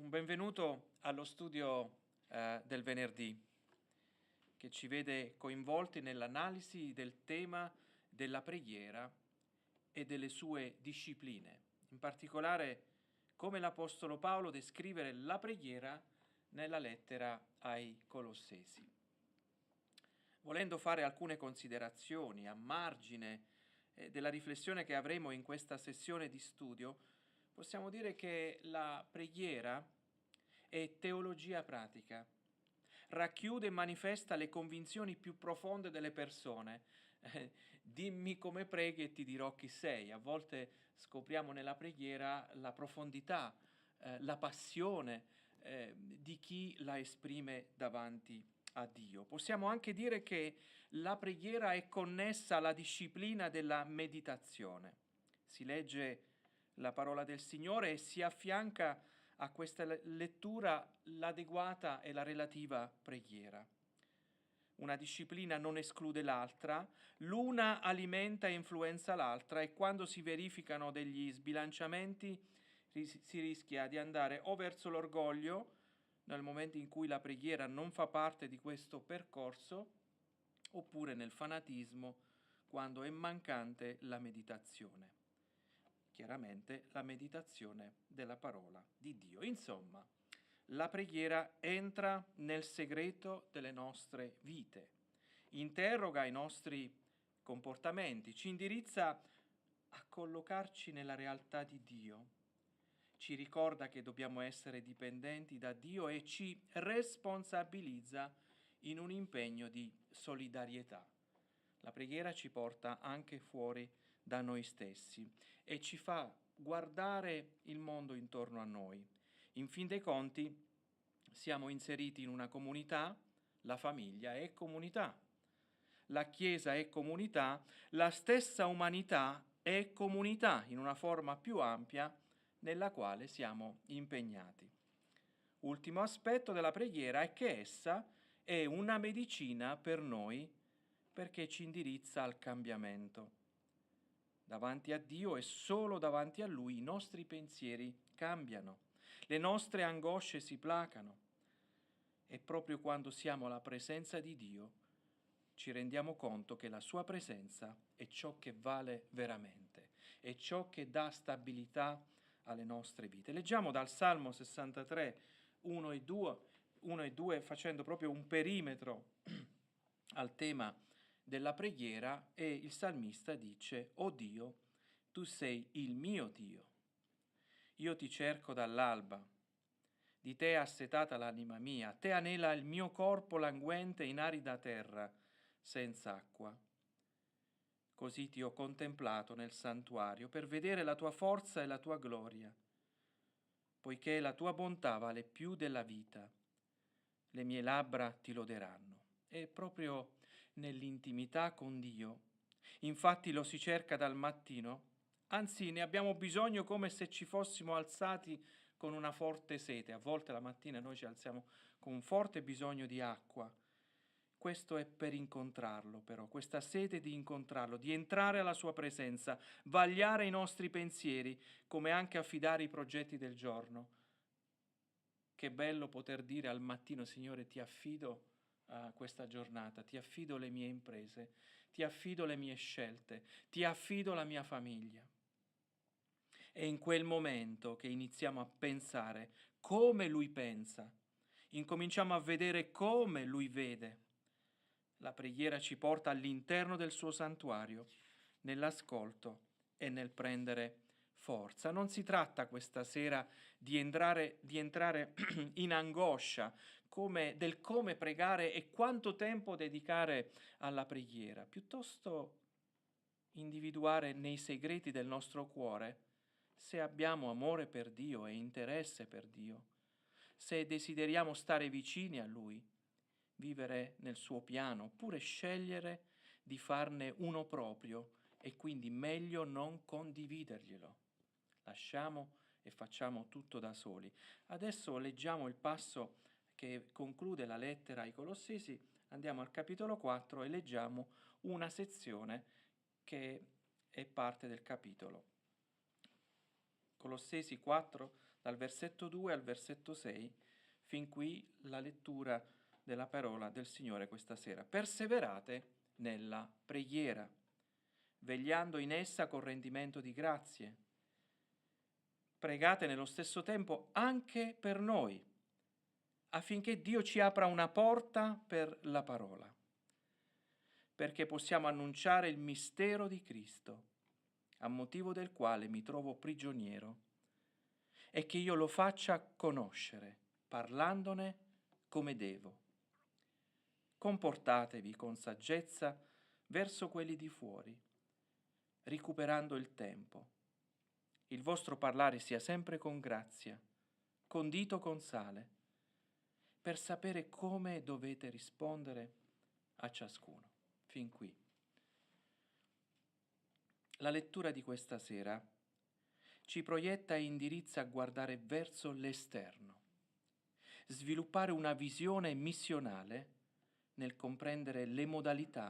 Un benvenuto allo studio del venerdì, che ci vede coinvolti nell'analisi del tema della preghiera e delle sue discipline, in particolare come l'Apostolo Paolo descrive la preghiera nella lettera ai Colossesi. Volendo fare alcune considerazioni a margine della riflessione che avremo in questa sessione di studio, possiamo dire che la preghiera è teologia pratica, racchiude e manifesta le convinzioni più profonde delle persone. Dimmi come preghi e ti dirò chi sei. A volte scopriamo nella preghiera la profondità, la passione di chi la esprime davanti a Dio. Possiamo anche dire che la preghiera è connessa alla disciplina della meditazione. Si legge la parola del Signore e si affianca a questa lettura l'adeguata e la relativa preghiera. Una disciplina non esclude l'altra, l'una alimenta e influenza l'altra e quando si verificano degli sbilanciamenti si rischia di andare o verso l'orgoglio, nel momento in cui la preghiera non fa parte di questo percorso, oppure nel fanatismo, quando è mancante la meditazione. Chiaramente la meditazione della parola di Dio. Insomma, la preghiera entra nel segreto delle nostre vite, interroga i nostri comportamenti, ci indirizza a collocarci nella realtà di Dio, ci ricorda che dobbiamo essere dipendenti da Dio e ci responsabilizza in un impegno di solidarietà. La preghiera ci porta anche fuori da noi stessi e ci fa guardare il mondo intorno a noi. In fin dei conti siamo inseriti in una comunità, la famiglia è comunità, la Chiesa è comunità, la stessa umanità è comunità in una forma più ampia nella quale siamo impegnati. Ultimo aspetto della preghiera è che essa è una medicina per noi perché ci indirizza al cambiamento. Davanti a Dio e solo davanti a Lui i nostri pensieri cambiano, le nostre angosce si placano e proprio quando siamo alla presenza di Dio ci rendiamo conto che la Sua presenza è ciò che vale veramente, è ciò che dà stabilità alle nostre vite. Leggiamo dal Salmo 63, 1 e 2 facendo proprio un perimetro al tema della preghiera e il salmista dice: «O Dio, tu sei il mio Dio, io ti cerco dall'alba, di te è assetata l'anima mia, a te anela il mio corpo languente in arida terra, senza acqua. Così ti ho contemplato nel santuario per vedere la tua forza e la tua gloria, poiché la tua bontà vale più della vita, le mie labbra ti loderanno». È proprio nell'intimità con Dio. Infatti lo si cerca dal mattino, anzi ne abbiamo bisogno come se ci fossimo alzati con una forte sete. A volte la mattina noi ci alziamo con un forte bisogno di acqua. Questo è per incontrarlo, però, questa sete di incontrarlo, di entrare alla sua presenza, vagliare i nostri pensieri, come anche affidare i progetti del giorno. Che bello poter dire al mattino: Signore, ti affido questa giornata, ti affido le mie imprese, ti affido le mie scelte, ti affido la mia famiglia. È in quel momento che iniziamo a pensare come Lui pensa, incominciamo a vedere come Lui vede. La preghiera ci porta all'interno del suo santuario, nell'ascolto e nel prendere forza. Non si tratta questa sera di entrare in angoscia del come pregare e quanto tempo dedicare alla preghiera, piuttosto individuare nei segreti del nostro cuore se abbiamo amore per Dio e interesse per Dio, se desideriamo stare vicini a Lui, vivere nel suo piano, oppure scegliere di farne uno proprio e quindi meglio non condividerglielo. Lasciamo e facciamo tutto da soli. Adesso leggiamo il passo che conclude la lettera ai Colossesi, andiamo al capitolo 4 e leggiamo una sezione che è parte del capitolo. Colossesi 4, dal versetto 2 al versetto 6, fin qui la lettura della parola del Signore questa sera. Perseverate nella preghiera, vegliando in essa con rendimento di grazie. Pregate nello stesso tempo anche per noi, affinché Dio ci apra una porta per la parola, perché possiamo annunciare il mistero di Cristo, a motivo del quale mi trovo prigioniero, e che io lo faccia conoscere, parlandone come devo. Comportatevi con saggezza verso quelli di fuori, recuperando il tempo. Il vostro parlare sia sempre con grazia, condito con sale, per sapere come dovete rispondere a ciascuno. Fin qui. La lettura di questa sera ci proietta e indirizza a guardare verso l'esterno, sviluppare una visione missionale nel comprendere le modalità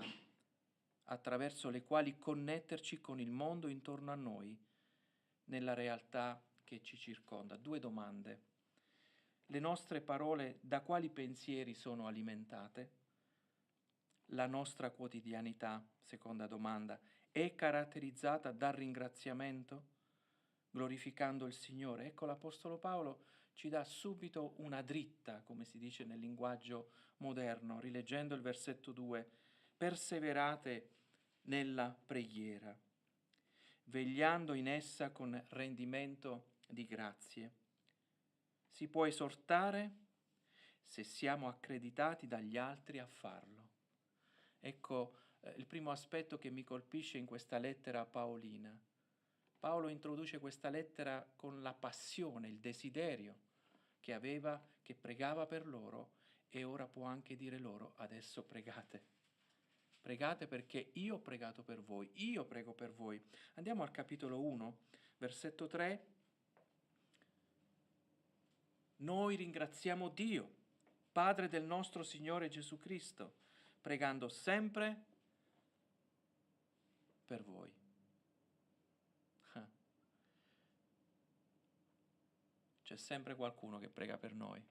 attraverso le quali connetterci con il mondo intorno a noi, nella realtà che ci circonda. 2 domande. Le nostre parole da quali pensieri sono alimentate? La nostra quotidianità, seconda domanda, è caratterizzata dal ringraziamento, glorificando il Signore? Ecco, l'Apostolo Paolo ci dà subito una dritta, come si dice nel linguaggio moderno, rileggendo il versetto 2, perseverate nella preghiera, vegliando in essa con rendimento di grazie. Si può esortare se siamo accreditati dagli altri a farlo. Ecco il primo aspetto che mi colpisce in questa lettera paolina. Paolo introduce questa lettera con la passione, il desiderio che aveva, che pregava per loro, e ora può anche dire loro: adesso pregate. Pregate perché io ho pregato per voi, io prego per voi. Andiamo al capitolo 1, versetto 3. Noi ringraziamo Dio, Padre del nostro Signore Gesù Cristo, pregando sempre per voi. C'è sempre qualcuno che prega per noi.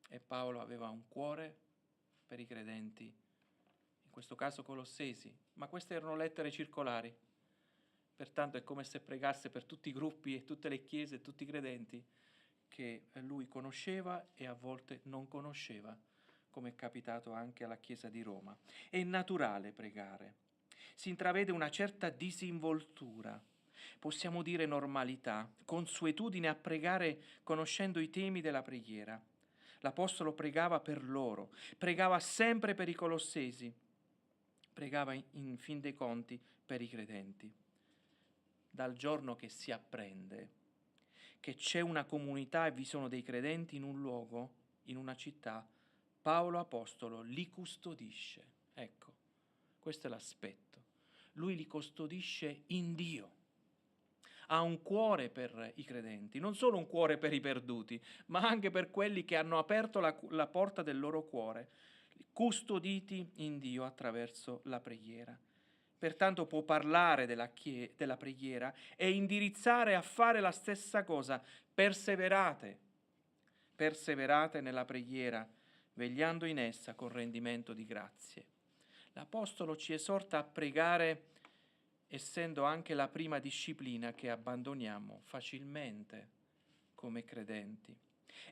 E Paolo aveva un cuore per i credenti, in questo caso colossesi, ma queste erano lettere circolari. Pertanto è come se pregasse per tutti i gruppi e tutte le chiese e tutti i credenti che lui conosceva e a volte non conosceva, come è capitato anche alla Chiesa di Roma. È naturale pregare. Si intravede una certa disinvoltura, possiamo dire normalità, consuetudine a pregare conoscendo i temi della preghiera. L'Apostolo pregava per loro, pregava sempre per i colossesi, pregava in fin dei conti per i credenti. Dal giorno che si apprende che c'è una comunità e vi sono dei credenti in un luogo, in una città, Paolo Apostolo li custodisce. Ecco, questo è l'aspetto. Lui li custodisce in Dio. Ha un cuore per i credenti, non solo un cuore per i perduti, ma anche per quelli che hanno aperto la porta del loro cuore, custoditi in Dio attraverso la preghiera. Pertanto può parlare della preghiera e indirizzare a fare la stessa cosa. Perseverate nella preghiera, vegliando in essa con rendimento di grazie. L'Apostolo ci esorta a pregare essendo anche la prima disciplina che abbandoniamo facilmente come credenti.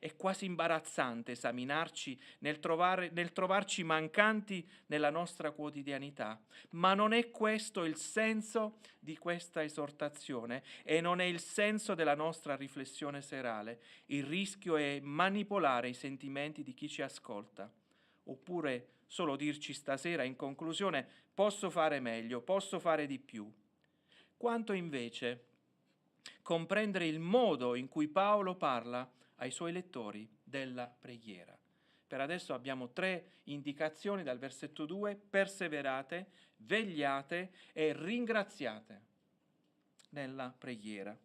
È quasi imbarazzante esaminarci nel trovarci mancanti nella nostra quotidianità, ma non è questo il senso di questa esortazione e non è il senso della nostra riflessione serale. Il rischio è manipolare i sentimenti di chi ci ascolta, oppure solo dirci stasera in conclusione: posso fare meglio, posso fare di più. Quanto invece comprendere il modo in cui Paolo parla ai suoi lettori della preghiera. Per adesso abbiamo 3 indicazioni dal versetto 2: perseverate, vegliate e ringraziate nella preghiera.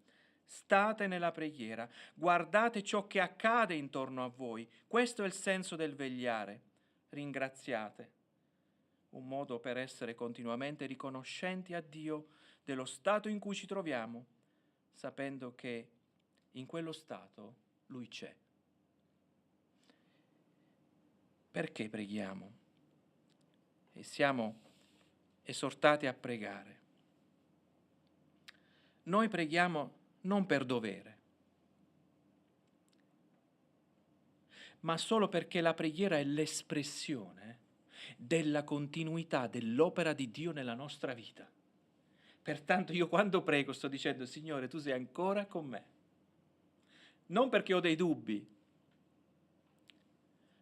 State nella preghiera, guardate ciò che accade intorno a voi. Questo è il senso del vegliare. Ringraziate. Un modo per essere continuamente riconoscenti a Dio dello stato in cui ci troviamo, sapendo che in quello stato Lui c'è. Perché preghiamo? E siamo esortati a pregare. Noi preghiamo non per dovere, ma solo perché la preghiera è l'espressione della continuità dell'opera di Dio nella nostra vita. Pertanto io quando prego sto dicendo: Signore, tu sei ancora con me. Non perché ho dei dubbi,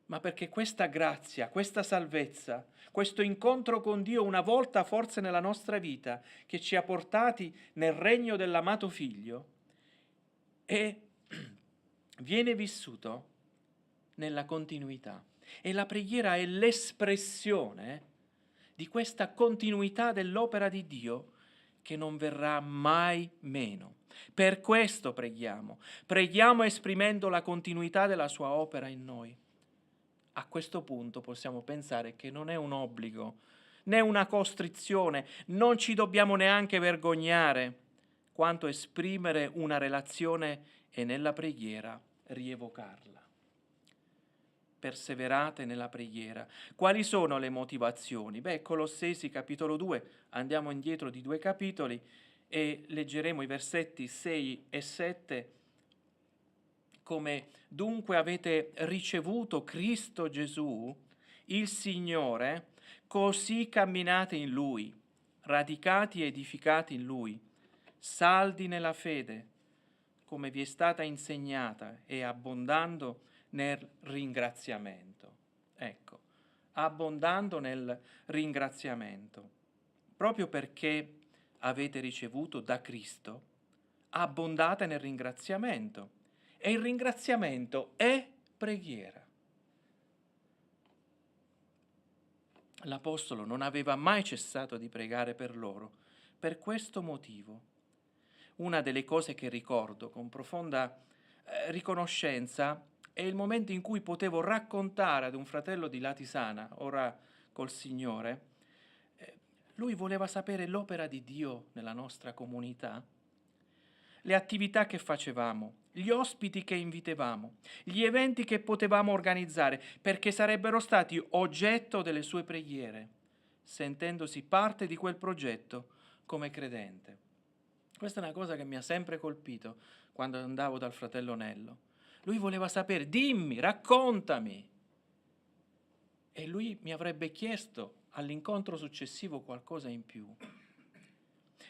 ma perché questa grazia, questa salvezza, questo incontro con Dio una volta forse nella nostra vita, che ci ha portati nel regno dell'amato Figlio, e viene vissuto nella continuità. E la preghiera è l'espressione di questa continuità dell'opera di Dio che non verrà mai meno. Per questo preghiamo esprimendo la continuità della sua opera in noi. A questo punto possiamo pensare che non è un obbligo, né una costrizione, non ci dobbiamo neanche vergognare, quanto esprimere una relazione e nella preghiera rievocarla. Perseverate nella preghiera. Quali sono le motivazioni? Colossesi capitolo 2, andiamo indietro di 2 capitoli e leggeremo i versetti 6 e 7, come dunque avete ricevuto Cristo Gesù, il Signore, così camminate in Lui, radicati e edificati in Lui, saldi nella fede, come vi è stata insegnata, e abbondando nel ringraziamento. Ecco, abbondando nel ringraziamento. Proprio perché avete ricevuto da Cristo, abbondate nel ringraziamento. E il ringraziamento è preghiera. L'Apostolo non aveva mai cessato di pregare per loro, per questo motivo. Una delle cose che ricordo con profonda riconoscenza è il momento in cui potevo raccontare ad un fratello di Latisana, ora col Signore, lui voleva sapere l'opera di Dio nella nostra comunità, le attività che facevamo, gli ospiti che invitavamo, gli eventi che potevamo organizzare, perché sarebbero stati oggetto delle sue preghiere, sentendosi parte di quel progetto come credente. Questa è una cosa che mi ha sempre colpito quando andavo dal fratello Nello. Lui voleva sapere: dimmi, raccontami. E lui mi avrebbe chiesto all'incontro successivo qualcosa in più.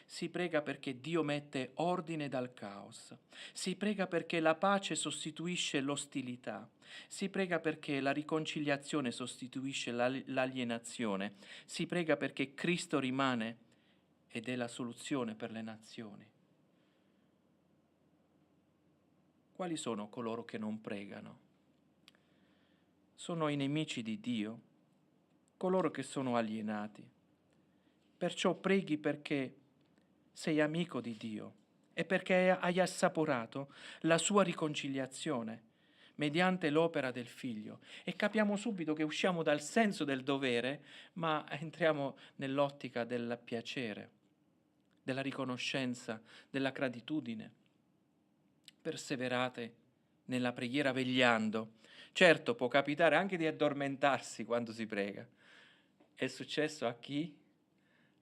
Si prega perché Dio mette ordine dal caos. Si prega perché la pace sostituisce l'ostilità. Si prega perché la riconciliazione sostituisce l'alienazione. Si prega perché Cristo rimane ed è la soluzione per le nazioni. Quali sono coloro che non pregano? Sono i nemici di Dio, coloro che sono alienati. Perciò preghi perché sei amico di Dio e perché hai assaporato la sua riconciliazione mediante l'opera del Figlio. E capiamo subito che usciamo dal senso del dovere, ma entriamo nell'ottica del piacere, della riconoscenza, della gratitudine. Perseverate nella preghiera vegliando. Certo, può capitare anche di addormentarsi quando si prega. È successo a chi?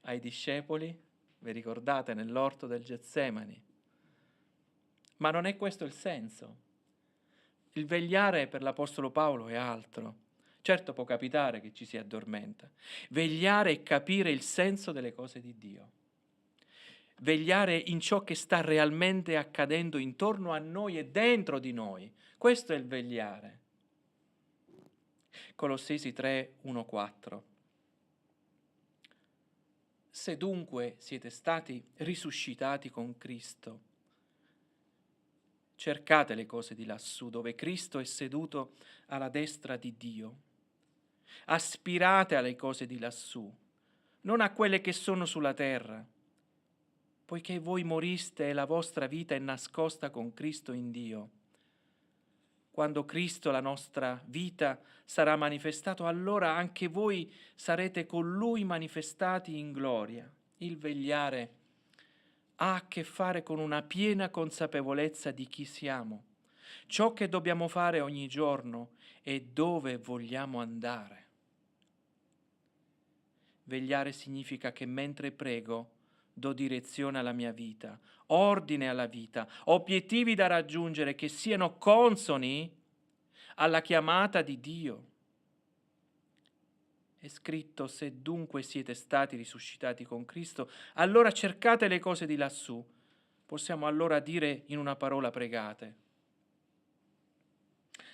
Ai discepoli? Vi ricordate nell'orto del Getsemani? Ma non è questo il senso. Il vegliare per l'Apostolo Paolo è altro. Certo può capitare che ci si addormenta. Vegliare è capire il senso delle cose di Dio. Vegliare in ciò che sta realmente accadendo intorno a noi e dentro di noi. Questo è il vegliare. Colossesi 3, 1, 4. Se dunque siete stati risuscitati con Cristo, cercate le cose di lassù, dove Cristo è seduto alla destra di Dio. Aspirate alle cose di lassù, non a quelle che sono sulla terra, poiché voi moriste e la vostra vita è nascosta con Cristo in Dio. Quando Cristo, la nostra vita, sarà manifestato, allora anche voi sarete con Lui manifestati in gloria. Il vegliare ha a che fare con una piena consapevolezza di chi siamo, ciò che dobbiamo fare ogni giorno e dove vogliamo andare. Vegliare significa che mentre prego do direzione alla mia vita, ordine alla vita, obiettivi da raggiungere che siano consoni alla chiamata di Dio. È scritto: se dunque siete stati risuscitati con Cristo, allora cercate le cose di lassù. Possiamo allora dire in una parola: pregate.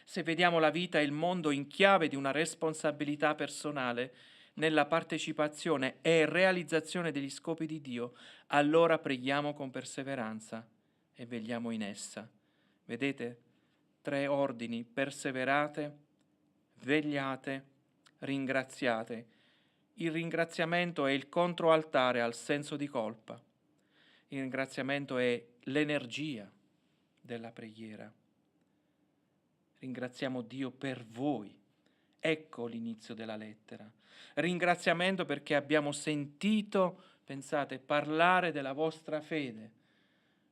Se vediamo la vita e il mondo in chiave di una responsabilità personale nella partecipazione e realizzazione degli scopi di Dio, allora preghiamo con perseveranza e vegliamo in essa. Vedete? 3 ordini: perseverate, vegliate, ringraziate. Il ringraziamento è il controaltare al senso di colpa. Il ringraziamento è l'energia della preghiera. Ringraziamo Dio per voi. Ecco l'inizio della lettera. Ringraziamento perché abbiamo sentito, pensate, parlare della vostra fede.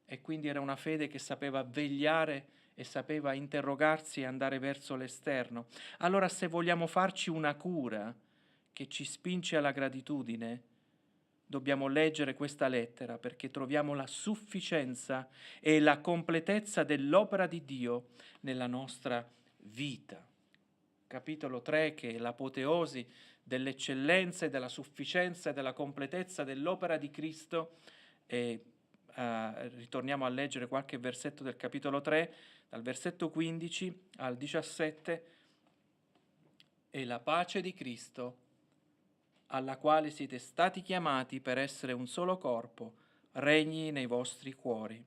E quindi era una fede che sapeva vegliare e sapeva interrogarsi e andare verso l'esterno. Allora, se vogliamo farci una cura che ci spinge alla gratitudine, dobbiamo leggere questa lettera perché troviamo la sufficienza e la completezza dell'opera di Dio nella nostra vita. Capitolo 3, che è l'apoteosi dell'eccellenza e della sufficienza e della completezza dell'opera di Cristo. E ritorniamo a leggere qualche versetto del capitolo 3, dal versetto 15 al 17. E la pace di Cristo, alla quale siete stati chiamati per essere un solo corpo, regni nei vostri cuori,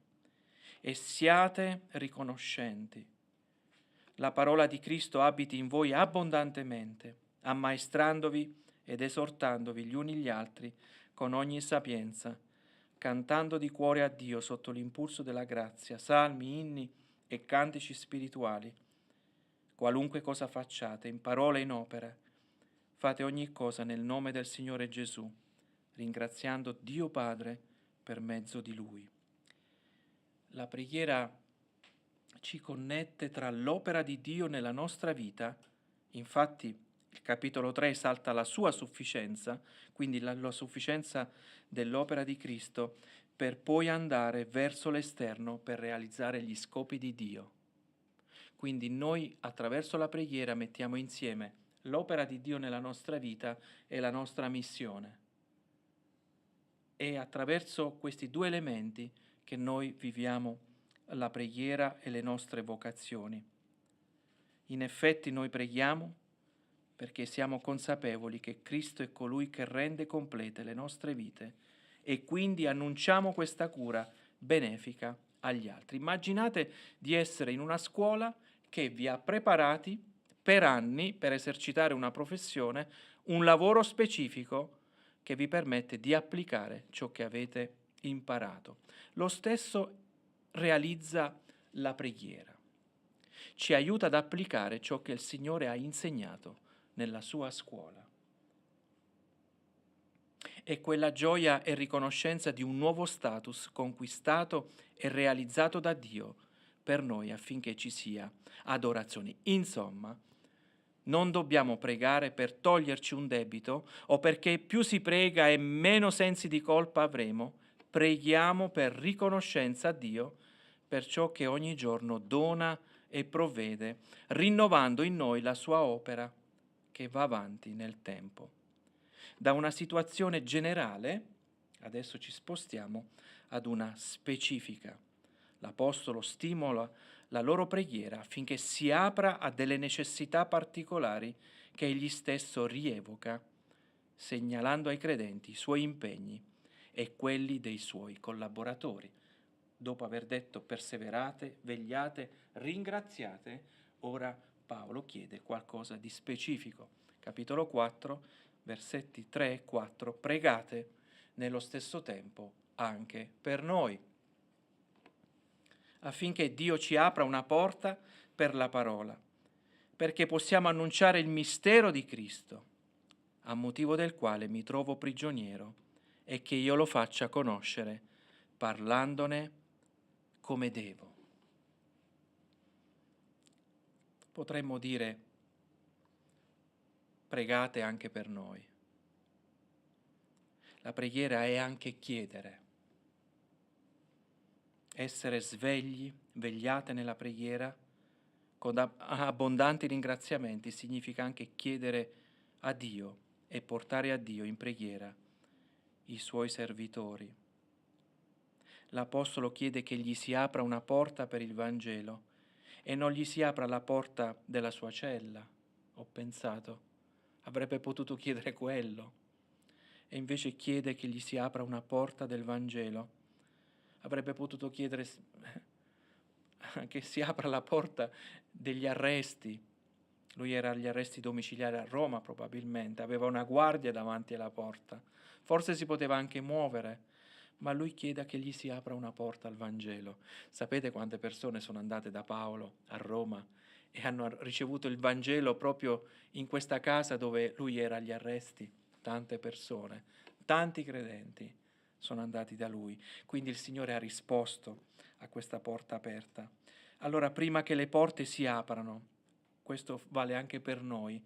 e siate riconoscenti. La parola di Cristo abiti in voi abbondantemente, ammaestrandovi ed esortandovi gli uni gli altri con ogni sapienza, cantando di cuore a Dio sotto l'impulso della grazia, salmi, inni e cantici spirituali. Qualunque cosa facciate, in parola e in opera, fate ogni cosa nel nome del Signore Gesù, ringraziando Dio Padre per mezzo di Lui. La preghiera ci connette tra l'opera di Dio nella nostra vita. Infatti il capitolo 3 esalta la sua sufficienza, quindi la sufficienza dell'opera di Cristo, per poi andare verso l'esterno per realizzare gli scopi di Dio. Quindi noi attraverso la preghiera mettiamo insieme l'opera di Dio nella nostra vita e la nostra missione. È attraverso questi 2 elementi che noi viviamo la preghiera e le nostre vocazioni. In effetti noi preghiamo perché siamo consapevoli che Cristo è colui che rende complete le nostre vite e quindi annunciamo questa cura benefica agli altri. Immaginate di essere in una scuola che vi ha preparati per anni per esercitare una professione, un lavoro specifico che vi permette di applicare ciò che avete imparato. Lo stesso realizza la preghiera. Ci aiuta ad applicare ciò che il Signore ha insegnato nella sua scuola. È quella gioia e riconoscenza di un nuovo status conquistato e realizzato da Dio per noi affinché ci sia adorazione. Insomma, non dobbiamo pregare per toglierci un debito o perché più si prega e meno sensi di colpa avremo. Preghiamo per riconoscenza a Dio per ciò che ogni giorno dona e provvede, rinnovando in noi la sua opera che va avanti nel tempo. Da una situazione generale, adesso ci spostiamo ad una specifica. L'Apostolo stimola la loro preghiera affinché si apra a delle necessità particolari che egli stesso rievoca, segnalando ai credenti i suoi impegni e quelli dei suoi collaboratori. Dopo aver detto perseverate, vegliate, ringraziate, ora Paolo chiede qualcosa di specifico. Capitolo 4, versetti 3 e 4, pregate nello stesso tempo anche per noi, affinché Dio ci apra una porta per la parola, perché possiamo annunciare il mistero di Cristo, a motivo del quale mi trovo prigioniero, e che io lo faccia conoscere parlandone come devo. Potremmo dire: pregate anche per noi. La preghiera è anche chiedere. Essere svegli, vegliate nella preghiera, con abbondanti ringraziamenti, significa anche chiedere a Dio e portare a Dio in preghiera i suoi servitori. L'Apostolo chiede che gli si apra una porta per il Vangelo e non gli si apra la porta della sua cella. Ho pensato, avrebbe potuto chiedere quello, e invece chiede che gli si apra una porta del Vangelo. Avrebbe potuto chiedere che si apra la porta degli arresti. Lui era agli arresti domiciliari a Roma probabilmente, aveva una guardia davanti alla porta. Forse si poteva anche muovere, ma lui chiede che gli si apra una porta al Vangelo. Sapete quante persone sono andate da Paolo a Roma e hanno ricevuto il Vangelo proprio in questa casa dove lui era agli arresti? Tante persone, tanti credenti sono andati da lui. Quindi il Signore ha risposto a questa porta aperta. Allora, prima che le porte si aprano, questo vale anche per noi,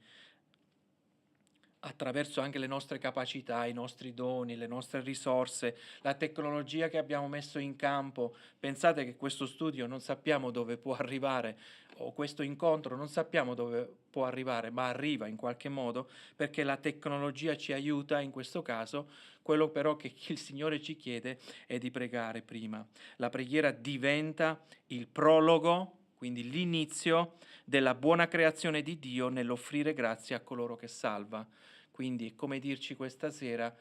attraverso anche le nostre capacità, i nostri doni, le nostre risorse, la tecnologia che abbiamo messo in campo. Pensate che questo studio non sappiamo dove può arrivare, o questo incontro non sappiamo dove può arrivare, ma arriva in qualche modo perché la tecnologia ci aiuta in questo caso. Quello però che il Signore ci chiede è di pregare prima. La preghiera diventa il prologo, quindi l'inizio della buona creazione di Dio nell'offrire grazie a coloro che salva. Quindi è come dirci questa sera,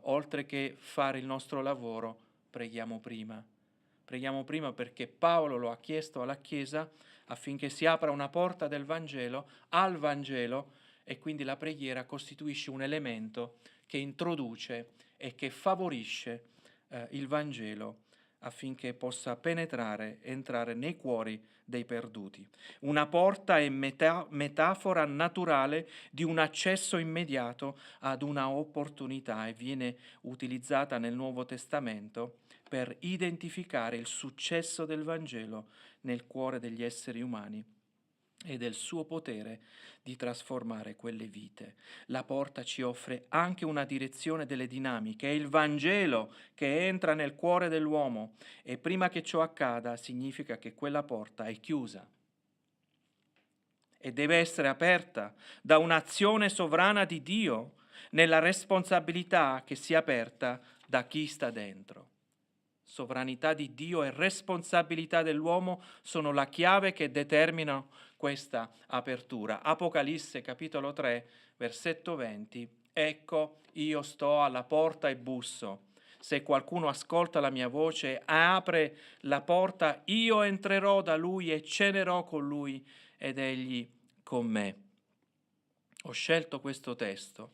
oltre che fare il nostro lavoro, preghiamo prima. Preghiamo prima perché Paolo lo ha chiesto alla Chiesa affinché si apra una porta del Vangelo, al Vangelo, e quindi la preghiera costituisce un elemento che introduce e che favorisce il Vangelo affinché possa penetrare, entrare nei cuori dei perduti. Una porta è metafora naturale di un accesso immediato ad una opportunità e viene utilizzata nel Nuovo Testamento per identificare il successo del Vangelo nel cuore degli esseri umani e del suo potere di trasformare quelle vite. La porta ci offre anche una direzione delle dinamiche, è il Vangelo che entra nel cuore dell'uomo e prima che ciò accada significa che quella porta è chiusa e deve essere aperta da un'azione sovrana di Dio nella responsabilità che sia aperta da chi sta dentro. Sovranità di Dio e responsabilità dell'uomo sono la chiave che determinano questa apertura. Apocalisse capitolo 3, versetto 20. Ecco, io sto alla porta e busso. Se qualcuno ascolta la mia voce e apre la porta, io entrerò da lui e cenerò con lui ed egli con me. Ho scelto questo testo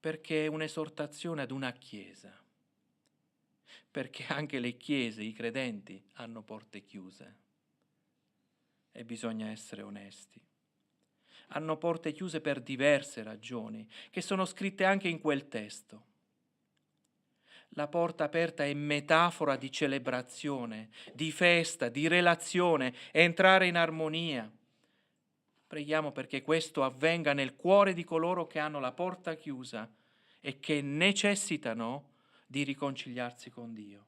perché è un'esortazione ad una chiesa. Perché anche le chiese, i credenti, hanno porte chiuse e bisogna essere onesti. Hanno porte chiuse per diverse ragioni, che sono scritte anche in quel testo. La porta aperta è metafora di celebrazione, di festa, di relazione, entrare in armonia. Preghiamo perché questo avvenga nel cuore di coloro che hanno la porta chiusa e che necessitano di riconciliarsi con Dio.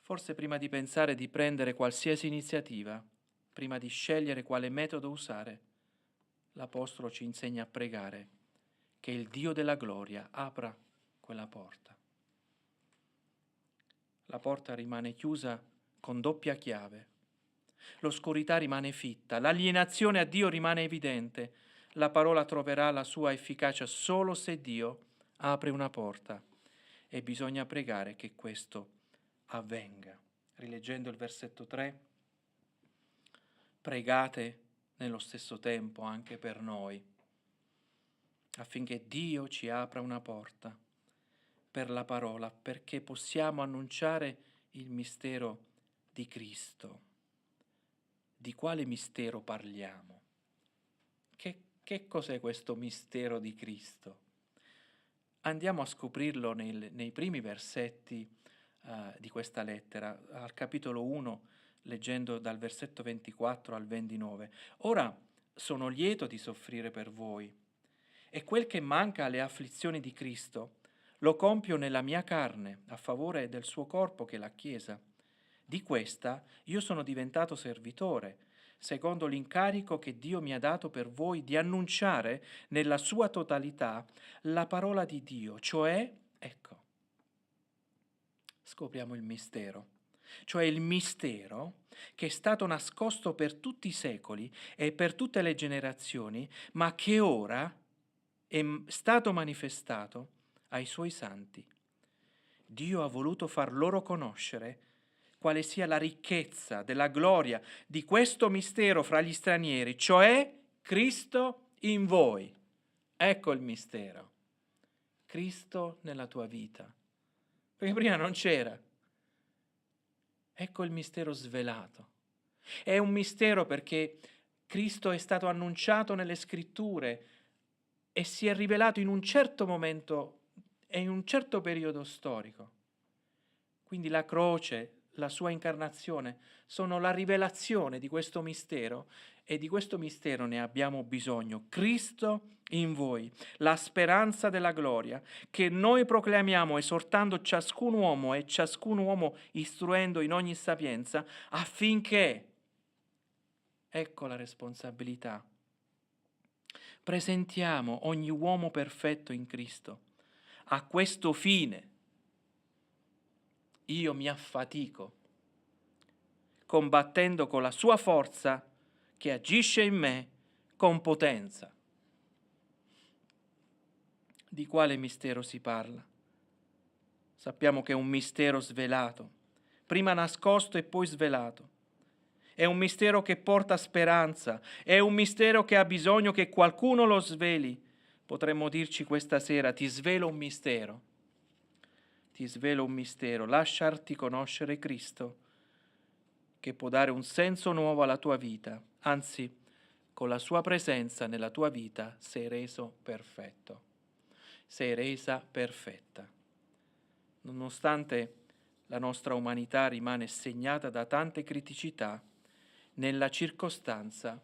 Forse prima di pensare di prendere qualsiasi iniziativa, prima di scegliere quale metodo usare, l'Apostolo ci insegna a pregare che il Dio della gloria apra quella porta. La porta rimane chiusa con doppia chiave. L'oscurità rimane fitta, l'alienazione a Dio rimane evidente. La parola troverà la sua efficacia solo se Dio apre una porta e bisogna pregare che questo avvenga. Rileggendo il versetto 3, pregate nello stesso tempo anche per noi, affinché Dio ci apra una porta per la parola, perché possiamo annunciare il mistero di Cristo. Di quale mistero parliamo? Che cos'è questo mistero di Cristo? Andiamo a scoprirlo nei primi versetti di questa lettera, al capitolo 1, leggendo dal versetto 24 al 29. Ora sono lieto di soffrire per voi, e quel che manca alle afflizioni di Cristo lo compio nella mia carne, a favore del suo corpo che è la Chiesa. Di questa io sono diventato servitore, secondo l'incarico che Dio mi ha dato per voi di annunciare nella sua totalità la parola di Dio, cioè, ecco, scopriamo il mistero, cioè il mistero che è stato nascosto per tutti i secoli e per tutte le generazioni, ma che ora è stato manifestato ai suoi santi. Dio ha voluto far loro conoscere quale sia la ricchezza della gloria di questo mistero fra gli stranieri, cioè Cristo in voi. Ecco il mistero. Cristo nella tua vita. Perché prima non c'era. Ecco il mistero svelato. È un mistero perché Cristo è stato annunciato nelle scritture e si è rivelato in un certo momento e in un certo periodo storico. Quindi la croce, la sua incarnazione, sono la rivelazione di questo mistero e di questo mistero ne abbiamo bisogno. Cristo in voi, la speranza della gloria, che noi proclamiamo esortando ciascun uomo e ciascun uomo istruendo in ogni sapienza, affinché, ecco la responsabilità, presentiamo ogni uomo perfetto in Cristo. A questo fine io mi affatico, combattendo con la sua forza che agisce in me con potenza. Di quale mistero si parla? Sappiamo che è un mistero svelato, prima nascosto e poi svelato. È un mistero che porta speranza, è un mistero che ha bisogno che qualcuno lo sveli. Potremmo dirci questa sera: ti svelo un mistero, ti svelo un mistero, lasciarti conoscere Cristo, che può dare un senso nuovo alla tua vita, anzi, con la sua presenza nella tua vita sei reso perfetto, sei resa perfetta. Nonostante la nostra umanità rimane segnata da tante criticità, nella circostanza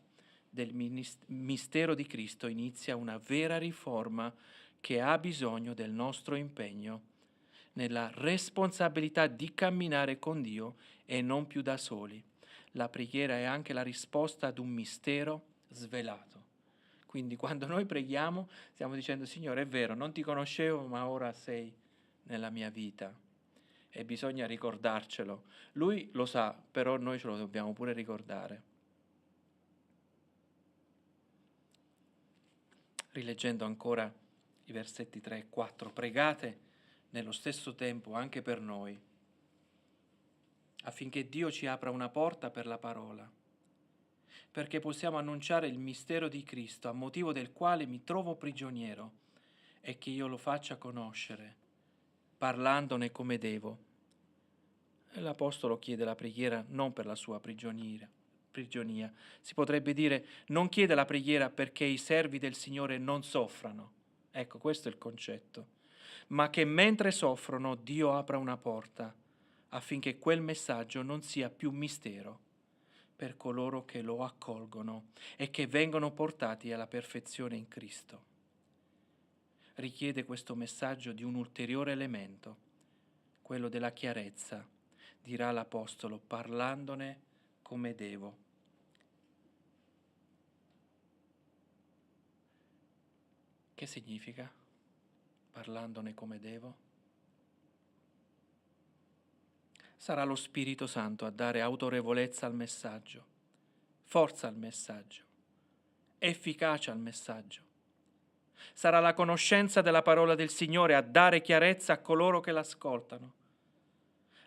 del mistero di Cristo inizia una vera riforma che ha bisogno del nostro impegno, nella responsabilità di camminare con Dio e non più da soli. La preghiera è anche la risposta ad un mistero svelato. Quindi quando noi preghiamo stiamo dicendo: Signore, è vero, non ti conoscevo, ma ora sei nella mia vita. E bisogna ricordarcelo. Lui lo sa, però noi ce lo dobbiamo pure ricordare. Rileggendo ancora i versetti 3 e 4, pregate nello stesso tempo anche per noi, affinché Dio ci apra una porta per la parola, perché possiamo annunciare il mistero di Cristo, a motivo del quale mi trovo prigioniero, e che io lo faccia conoscere, parlandone come devo. E l'Apostolo chiede la preghiera non per la sua prigionia. Si potrebbe dire: non chiede la preghiera perché i servi del Signore non soffrano. Ecco, questo è il concetto. Ma che mentre soffrono Dio apra una porta affinché quel messaggio non sia più mistero per coloro che lo accolgono e che vengono portati alla perfezione in Cristo. Richiede questo messaggio di un ulteriore elemento, quello della chiarezza, dirà l'Apostolo, parlandone come devo. Che significa parlandone come devo? Sarà lo Spirito Santo a dare autorevolezza al messaggio, forza al messaggio, efficacia al messaggio. Sarà la conoscenza della parola del Signore a dare chiarezza a coloro che l'ascoltano,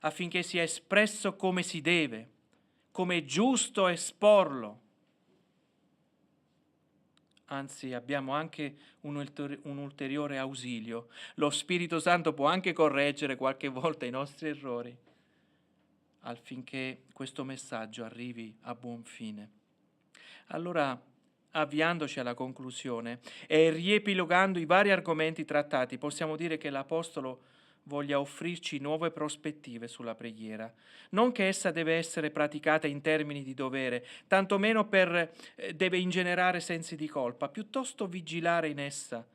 affinché sia espresso come si deve, come è giusto esporlo. Anzi, abbiamo anche un ulteriore ausilio. Lo Spirito Santo può anche correggere qualche volta i nostri errori, affinché questo messaggio arrivi a buon fine. Allora, avviandoci alla conclusione e riepilogando i vari argomenti trattati, possiamo dire che l'Apostolo voglia offrirci nuove prospettive sulla preghiera. Non che essa deve essere praticata in termini di dovere, tantomeno deve ingenerare sensi di colpa, piuttosto vigilare in essa,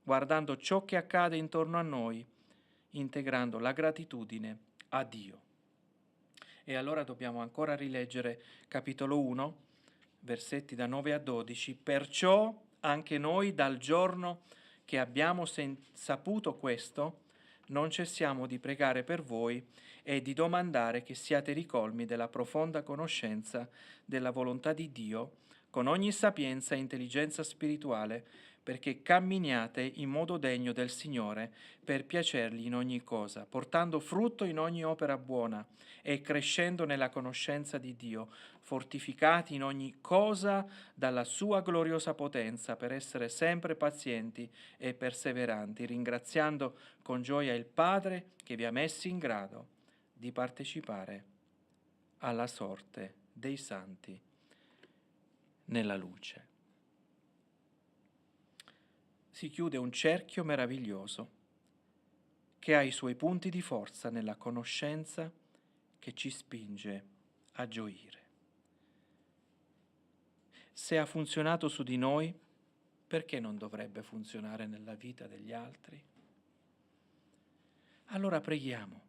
guardando ciò che accade intorno a noi, integrando la gratitudine a Dio. E allora dobbiamo ancora rileggere capitolo 1, versetti da 9 a 12. Perciò anche noi dal giorno che abbiamo saputo questo, non cessiamo di pregare per voi e di domandare che siate ricolmi della profonda conoscenza della volontà di Dio, con ogni sapienza e intelligenza spirituale, perché camminiate in modo degno del Signore per piacergli in ogni cosa, portando frutto in ogni opera buona e crescendo nella conoscenza di Dio, fortificati in ogni cosa dalla sua gloriosa potenza, per essere sempre pazienti e perseveranti, ringraziando con gioia il Padre che vi ha messi in grado di partecipare alla sorte dei santi nella luce. Si chiude un cerchio meraviglioso che ha i suoi punti di forza nella conoscenza che ci spinge a gioire. Se ha funzionato su di noi, perché non dovrebbe funzionare nella vita degli altri? Allora preghiamo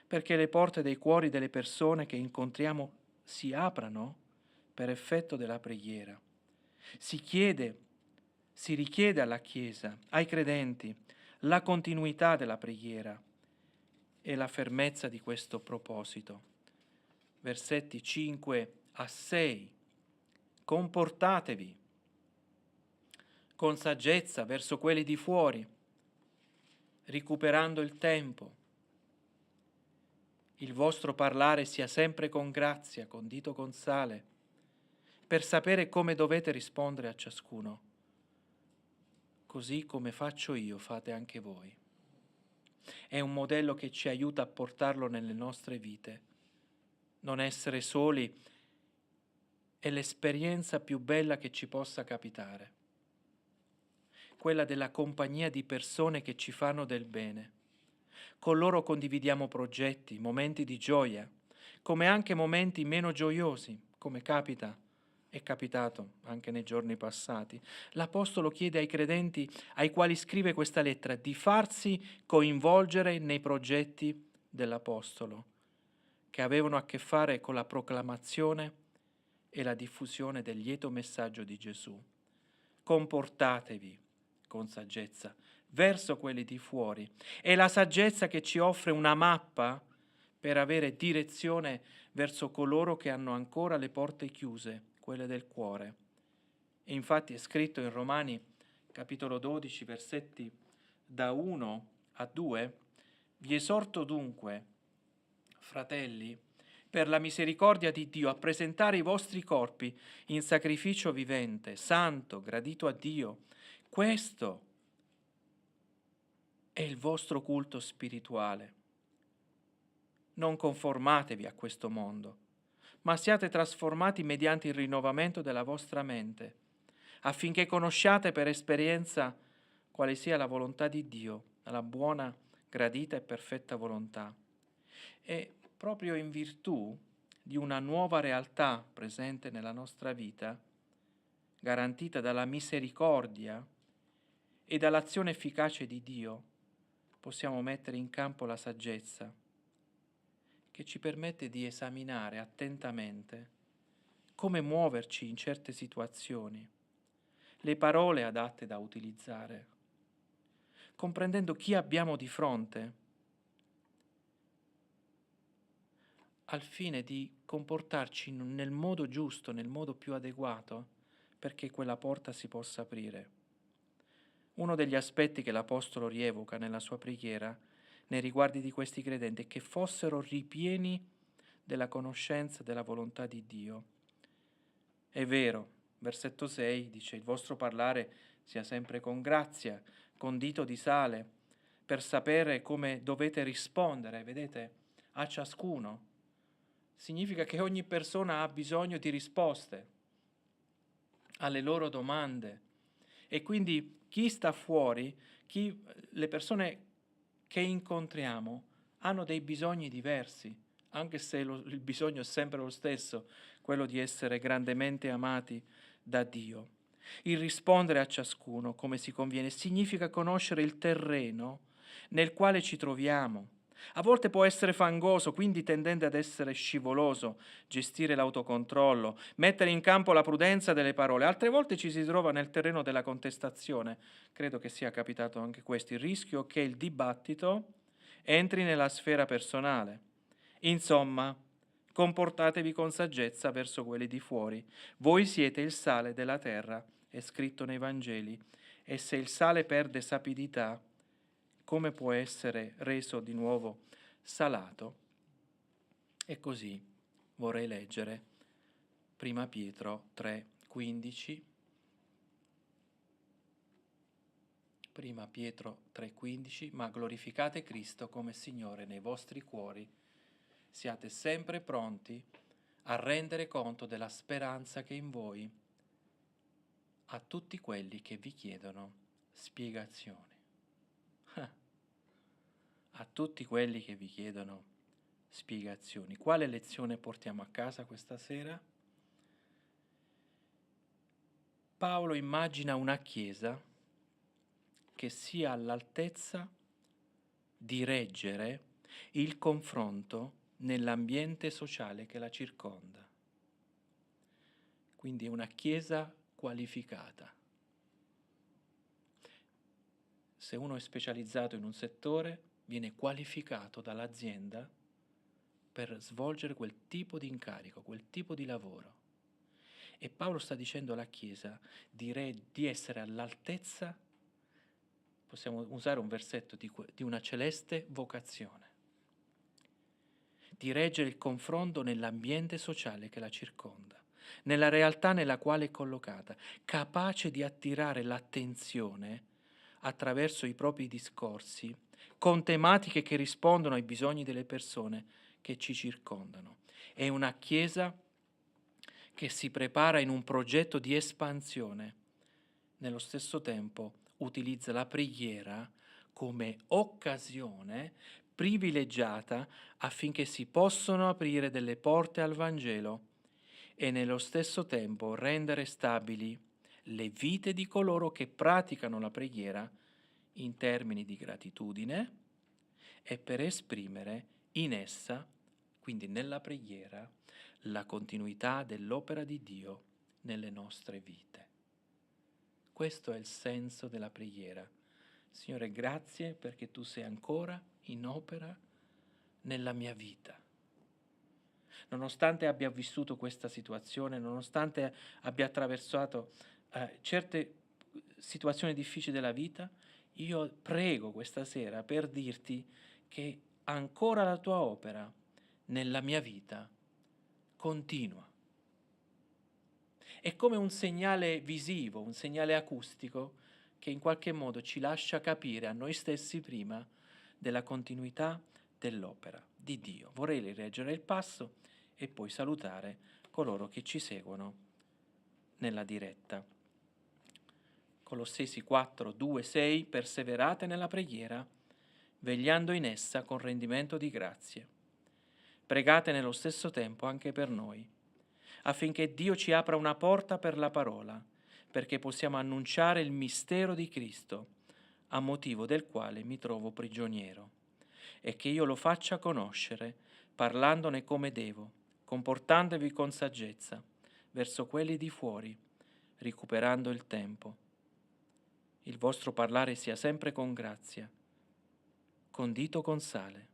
perché le porte dei cuori delle persone che incontriamo si aprano per effetto della preghiera. Si richiede alla Chiesa, ai credenti, la continuità della preghiera e la fermezza di questo proposito. Versetti 5 a 6. Comportatevi con saggezza verso quelli di fuori, recuperando il tempo. Il vostro parlare sia sempre con grazia, condito con sale, per sapere come dovete rispondere a ciascuno. Così come faccio io, fate anche voi. È un modello che ci aiuta a portarlo nelle nostre vite. Non essere soli è l'esperienza più bella che ci possa capitare, quella della compagnia di persone che ci fanno del bene. Con loro condividiamo progetti, momenti di gioia, come anche momenti meno gioiosi, come è capitato anche nei giorni passati. L'Apostolo chiede ai credenti ai quali scrive questa lettera di farsi coinvolgere nei progetti dell'Apostolo, che avevano a che fare con la proclamazione e la diffusione del lieto messaggio di Gesù. Comportatevi con saggezza verso quelli di fuori. È la saggezza che ci offre una mappa per avere direzione verso coloro che hanno ancora le porte chiuse, quelle del cuore. E infatti è scritto in Romani capitolo 12, versetti da 1 a 2, vi esorto dunque, fratelli, per la misericordia di Dio, a presentare i vostri corpi in sacrificio vivente, santo, gradito a Dio. Questo è il vostro culto spirituale. Non conformatevi a questo mondo, ma siate trasformati mediante il rinnovamento della vostra mente, affinché conosciate per esperienza quale sia la volontà di Dio, la buona, gradita e perfetta volontà. E proprio in virtù di una nuova realtà presente nella nostra vita, garantita dalla misericordia e dall'azione efficace di Dio, possiamo mettere in campo la saggezza che ci permette di esaminare attentamente come muoverci in certe situazioni, le parole adatte da utilizzare, comprendendo chi abbiamo di fronte, al fine di comportarci nel modo giusto, nel modo più adeguato, perché quella porta si possa aprire. Uno degli aspetti che l'Apostolo rievoca nella sua preghiera nei riguardi di questi credenti è che fossero ripieni della conoscenza della volontà di Dio. È vero, versetto 6 dice: il vostro parlare sia sempre con grazia, condito di sale, per sapere come dovete rispondere, vedete, a ciascuno. Significa che ogni persona ha bisogno di risposte. alle loro domande. E quindi chi sta fuori, le persone che incontriamo hanno dei bisogni diversi, anche se il bisogno è sempre lo stesso, quello di essere grandemente amati da Dio. Il rispondere a ciascuno come si conviene significa conoscere il terreno nel quale ci troviamo. A volte può essere fangoso, quindi tendente ad essere scivoloso, gestire l'autocontrollo, mettere in campo la prudenza delle parole. Altre volte ci si trova nel terreno della contestazione. Credo che sia capitato anche questo, il rischio che il dibattito entri nella sfera personale. Insomma, comportatevi con saggezza verso quelli di fuori. Voi siete il sale della terra, è scritto nei Vangeli, e se il sale perde sapidità, come può essere reso di nuovo salato? E così vorrei leggere 1 Pietro 3,15. 1 Pietro 3,15, ma glorificate Cristo come Signore nei vostri cuori, siate sempre pronti a rendere conto della speranza che è in voi a tutti quelli che vi chiedono spiegazioni. A tutti quelli che vi chiedono spiegazioni. Quale lezione portiamo a casa questa sera? Paolo immagina una chiesa che sia all'altezza di reggere il confronto nell'ambiente sociale che la circonda. Quindi è una chiesa qualificata. Se uno è specializzato in un settore, viene qualificato dall'azienda per svolgere quel tipo di incarico, quel tipo di lavoro. E Paolo sta dicendo alla Chiesa di essere all'altezza, possiamo usare un versetto di una celeste vocazione, di reggere il confronto nell'ambiente sociale che la circonda, nella realtà nella quale è collocata, capace di attirare l'attenzione attraverso i propri discorsi con tematiche che rispondono ai bisogni delle persone che ci circondano. È una Chiesa che si prepara in un progetto di espansione, nello stesso tempo utilizza la preghiera come occasione privilegiata affinché si possano aprire delle porte al Vangelo e nello stesso tempo rendere stabili le vite di coloro che praticano la preghiera in termini di gratitudine e per esprimere in essa, quindi nella preghiera, la continuità dell'opera di Dio nelle nostre vite. Questo è il senso della preghiera. Signore, grazie perché tu sei ancora in opera nella mia vita. Nonostante abbia vissuto questa situazione, nonostante abbia attraversato certe situazioni difficili della vita, io prego questa sera per dirti che ancora la tua opera nella mia vita continua. È come un segnale visivo, un segnale acustico che in qualche modo ci lascia capire a noi stessi prima della continuità dell'opera di Dio. Vorrei rileggere il passo e poi salutare coloro che ci seguono nella diretta. Colossesi 4, 2, 6, perseverate nella preghiera, vegliando in essa con rendimento di grazie. Pregate nello stesso tempo anche per noi, affinché Dio ci apra una porta per la parola, perché possiamo annunciare il mistero di Cristo, a motivo del quale mi trovo prigioniero, e che io lo faccia conoscere, parlandone come devo, comportandovi con saggezza verso quelli di fuori, recuperando il tempo. Il vostro parlare sia sempre con grazia, condito con sale,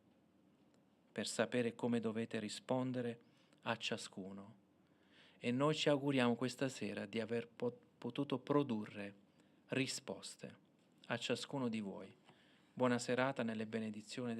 per sapere come dovete rispondere a ciascuno. E noi ci auguriamo questa sera di aver potuto produrre risposte a ciascuno di voi. Buona serata nelle benedizioni del